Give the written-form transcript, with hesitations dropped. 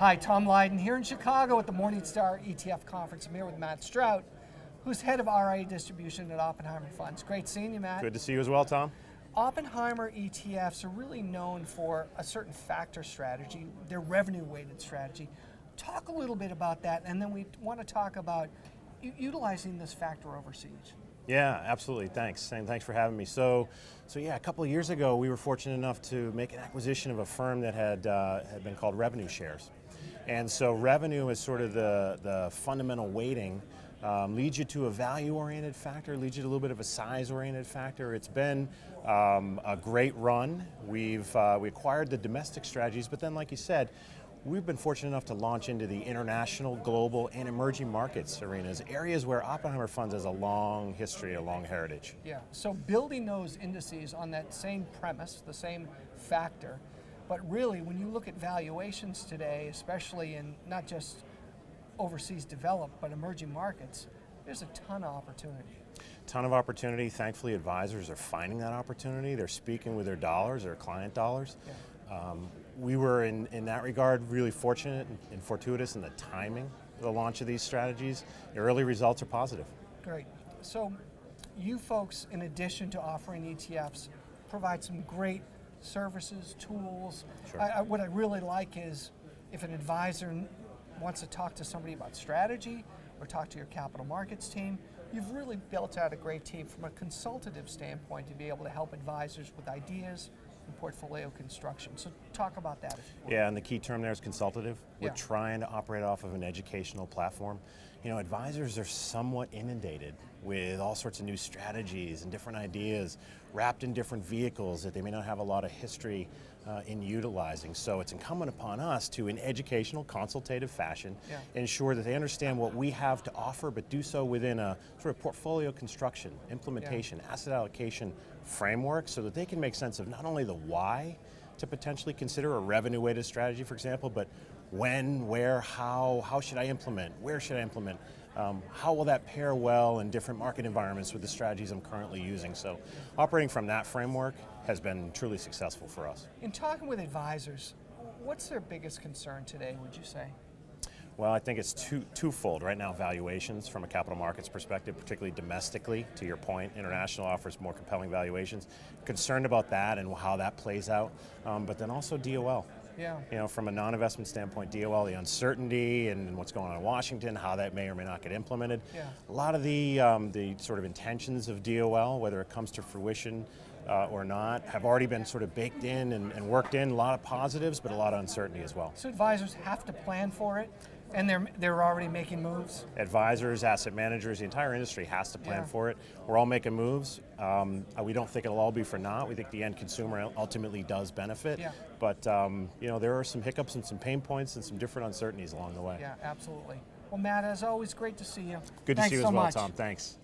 Hi, Tom Lydon here in Chicago at the Morningstar ETF Conference. I'm here with Matt Straut, who's head of RIA Distribution at OppenheimerFunds. Great seeing you, Matt. Good to see you as well, Tom. Oppenheimer ETFs are really known for a certain factor strategy, their revenue-weighted strategy. Talk a little bit about that, and then we want to talk about utilizing this factor overseas. Yeah, absolutely. Thanks, and thanks for having me. So yeah, a couple of years ago, we were fortunate enough to make an acquisition of a firm that had been called Revenue Shares, and so revenue is sort of the fundamental weighting. Leads you to a value-oriented factor, leads you to a little bit of a size-oriented factor. It's been a great run. We acquired the domestic strategies, but then, like you said, we've been fortunate enough to launch into the international, global, and emerging markets arenas, areas where OppenheimerFunds has a long history, a long heritage. Yeah, so building those indices on that same premise, the same factor, but really when you look at valuations today, especially in not just overseas developed, but emerging markets, there's a ton of opportunity. Ton of opportunity. Thankfully, advisors are finding that opportunity. They're speaking with their dollars, their client dollars. Yeah. We were, in that regard, really fortunate and fortuitous in the timing of the launch of these strategies. The early results are positive. Great. So you folks, in addition to offering ETFs, provide some great services, tools. Sure. What I really like is if an advisor wants to talk to somebody about strategy or talk to your capital markets team, you've really built out a great team from a consultative standpoint to be able to help advisors with ideas and portfolio construction. So talk about that if you want. Yeah, and the key term there is consultative. We're Yeah. trying to operate off of an educational platform. You know, advisors are somewhat inundated with all sorts of new strategies and different ideas wrapped in different vehicles that they may not have a lot of history in utilizing. So it's incumbent upon us to, in educational, consultative fashion, Yeah. ensure that they understand what we have to offer, but do so within a sort of portfolio construction, implementation, asset allocation framework, so that they can make sense of not only the why to potentially consider a revenue-weighted strategy, for example, but when, where, how should I implement, where should I implement, how will that pair well in different market environments with the strategies I'm currently using. So operating from that framework has been truly successful for us. In talking with advisors, what's their biggest concern today, would you say? Well, I think it's twofold. Right now, valuations from a capital markets perspective, particularly domestically, to your point, international offers more compelling valuations. Concerned about that and how that plays out, but then also DOL. Yeah. You know, from a non-investment standpoint, DOL, the uncertainty and what's going on in Washington, how that may or may not get implemented. Yeah. A lot of the sort of intentions of DOL, whether it comes to fruition or not, have already been sort of baked in and worked in. A lot of positives, but a lot of uncertainty as well. So advisors have to plan for it, and they're already making moves? Advisors, asset managers, the entire industry has to plan Yeah. for it. We're all making moves. We don't think it'll all be for naught. We think the end consumer ultimately does benefit. Yeah. But you know, there are some hiccups and some pain points and some different uncertainties along the way. Yeah, absolutely. Well, Matt, as always, great to see you. Good to Thanks see you so as well, much. Tom. Thanks.